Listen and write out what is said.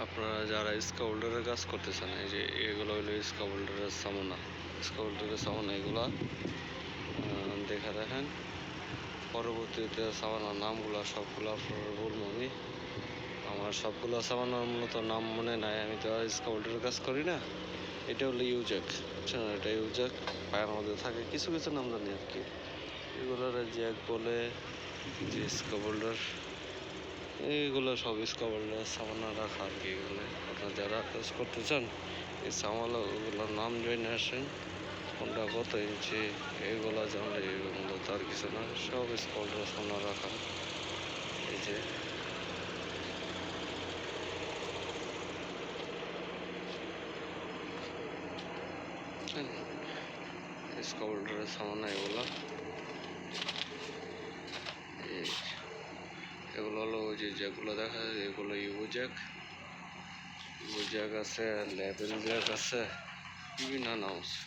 আপনারা যারা স্কাউল্ডারের কাজ করতেছেন, এই যে এগুলো হলো স্কাউল্ডারের সামনা, স্কাউল্ডারের সামনা এগুলা দেখা দেখেন। পরবর্তীতে সামানার নামগুলো সবগুলো আপনারা বলবো আমি। আমার সবগুলো সামানার মূলত নাম মনে নাই, আমি তো স্কাউল্ডারের কাজ করি না। এটা হলো ইউজ্যাক, বুঝছেন? এটা ইউজ্যাক পায়ের মধ্যে থাকে, কিছু কিছু নাম জানি আর কি। এগুলোর জ্যাক বলে, যে স্কাউল্ডার, এইগুলো সব স্কাউল্ডার সামানা রাখা আর কি। এগুলো আপনারা যারা কাজ করতে চান এই সামানাগুলোর নাম জেনে আসেন, কোনটা কত ইঞ্চি এগুলো জানলে এগুলো তার কিছু না, সব স্কাউল্ডার সামনা রাখা। এই যে স্কাউল্ডারের সামনা এগুলো, এগুলো হলো ওই যে যেগুলো দেখা যায় এগুলো ইউজ্যাক, ইউজ্যাক আছে, লেবেল জ্যাক আছে, বিভিন্ন নাম আছে।